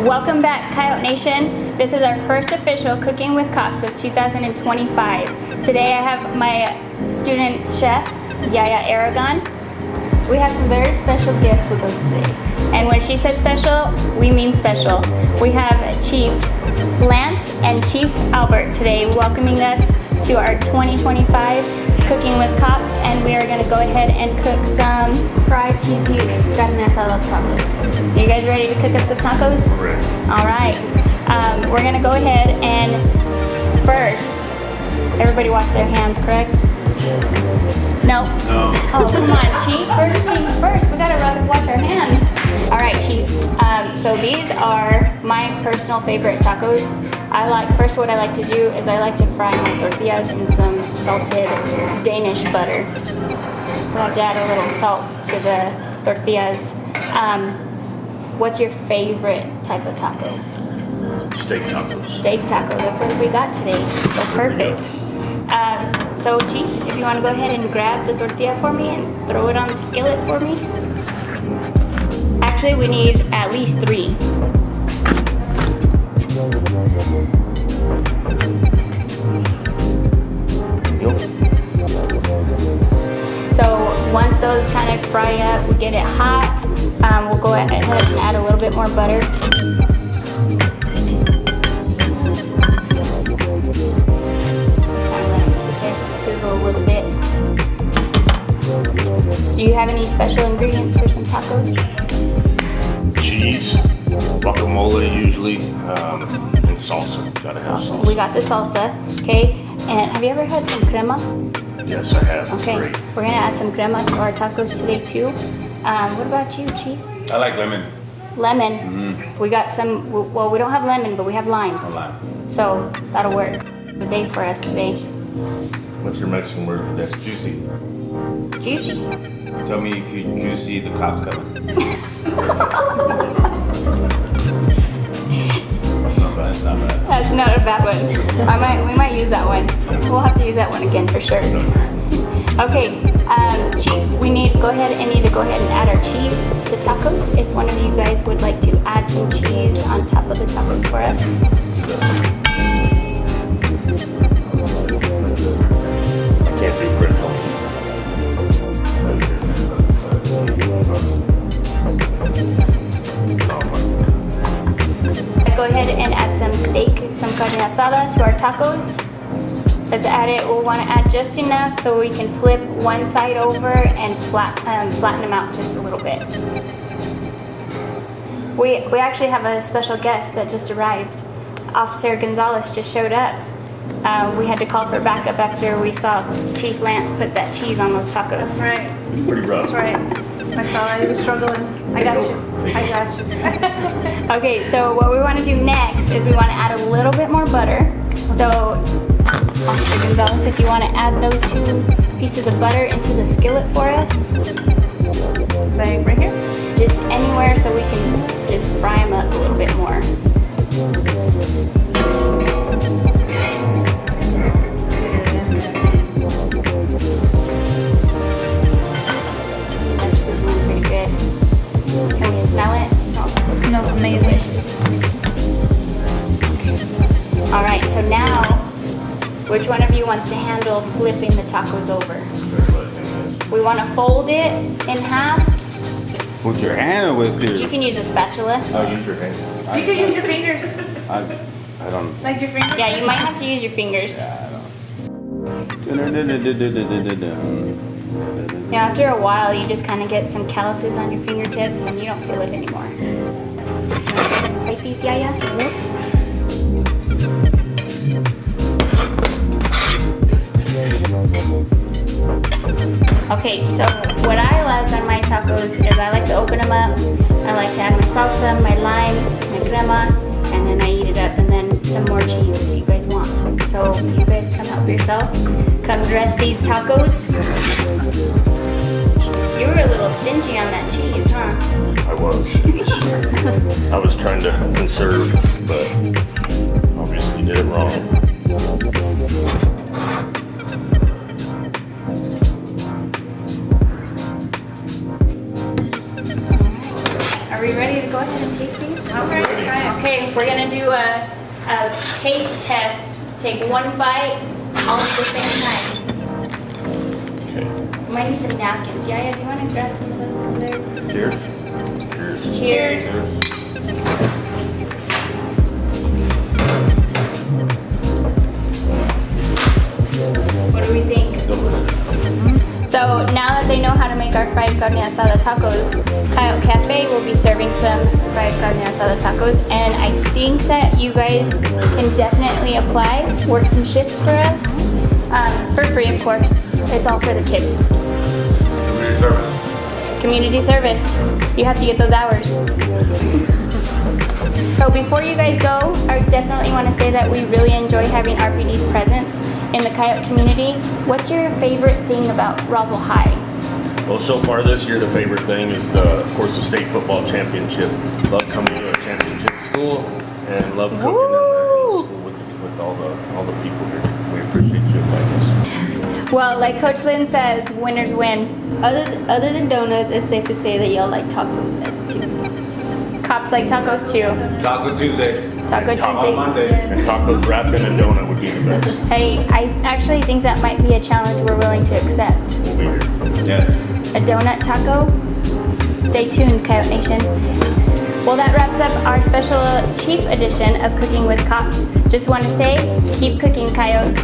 Welcome back, Coyote Nation. This is our first official Cooking with Cops of 2025. Today I have my student chef, Yaya Aragon. We have some very special guests with us today. And when she said special, we mean special. We have Chief Lance and Chief Albert today welcoming us to our 2025 Cooking with Cops, and we are going to go ahead and cook some fried cheesy carne asada tacos. You guys ready to cook up some tacos? Ready. All right. We're going to go ahead and first, everybody wash their hands, correct? No? No. Oh, come on, Chief. First things first. We got to wash our hands. All right, Chief. So these are my personal favorite tacos. What I like to do is I like to fry my tortillas in some salted Danish butter. We have to add a little salt to the tortillas. What's your favorite type of taco? Steak tacos. Steak taco. That's what we got today. So perfect. So Chief, if you want to go ahead and grab the tortilla for me and throw it on the skillet for me. Actually, we need at least 3. So once those kind of fry up, we get it hot, we'll go ahead and add a little bit more butter. Kind of let it sit there, sizzle a little bit. Do you have any special ingredients for some tacos? Cheese, guacamole usually, and salsa. Gotta have salsa. We got the salsa, okay? And have you ever had some crema? Yes, I have. Okay, Great. we're gonna add some crema to our tacos today too. What about you, Chief? I like lemon. Lemon. We got some, well, we don't have lemon, but we have limes. A lime. So that'll work. Good day for us today. What's your Mexican word for That's that? juicy. Juicy. Tell me if you juicy, the cops coming. That's not bad. That's not a bad one. We might use that one. We'll have to use that one again for sure. Okay, Chief, we need to go ahead and add our cheese to the tacos. If one of you guys would like to add some cheese on top of the tacos for us. I can't do French Go ahead and add some steak, some carne asada to our tacos. Let's add it. We'll want to add just enough so we can flip one side over and flatten them out just a little bit. We actually have a special guest that just arrived. Officer Gonzalez just showed up. We had to call for backup after we saw Chief Lance put that cheese on those tacos. That's right. Pretty rough. That's right. I saw he was struggling. I got you. I got you. Okay, so what we want to do next is we want to add a little bit more butter. So, Officer Gonzalez, if you want to add those 2 pieces of butter into the skillet for us. Like right here? Just anywhere so we can just fry them up a little bit more. That's sizzling pretty good. Can we smell it? It smells amazing. Delicious. All right, so now, which one of you wants to handle flipping the tacos over? We want to fold it in half. With your hand or with your? You can use a spatula. Oh, use your hand. You can use your fingers. I don't. Like your fingers? Yeah, you might have to use your fingers. Yeah, after a while, you just kind of get some calluses on your fingertips and you don't feel it anymore. Plate these, Yaya? Okay, so what I love on my tacos is I like to open them up. I like to add my salsa, my lime, my crema, and then I eat it up, and then some more cheese if you guys want. So you guys come help yourself. Come dress these tacos. You were a little stingy on that cheese, huh? I was. I was trying to conserve, but obviously did it wrong. Are we ready to go ahead and taste these? Okay, try it. Okay, we're gonna do a taste test. Take one bite, all at the same time. Okay. Might need some napkins. Yaya, do you want to grab some of those over there? Cheers. Cheers. Cheers. What do we think? So now that they know how to make our fried carne asada tacos, Coyote Cafe will be serving some fried carne asada tacos, and I think that you guys can definitely apply, work some shifts for us, for free of course. It's all for the kids. Community service. Community service. You have to get those hours. So before you guys go, I definitely want to say that we really enjoy having RPD's presence in the Coyote community. What's your favorite thing about Roswell High? Well, so far this year, the favorite thing is of course, the state football championship. Love coming to a championship school and love cooking in the school with all the people here. We appreciate you inviting us. Well, like Coach Lynn says, winners win. Other than donuts, it's safe to say that y'all like tacos too. Cops like tacos too. Taco Tuesday. Taco On Tuesday. Monday. And tacos wrapped in a donut would be the best. Hey, I actually think that might be a challenge we're willing to accept. We'll be here. Yes. A donut taco? Stay tuned, Coyote Nation. Well, that wraps up our special chief edition of Cooking with Cops. Just want to say, keep cooking, Coyotes.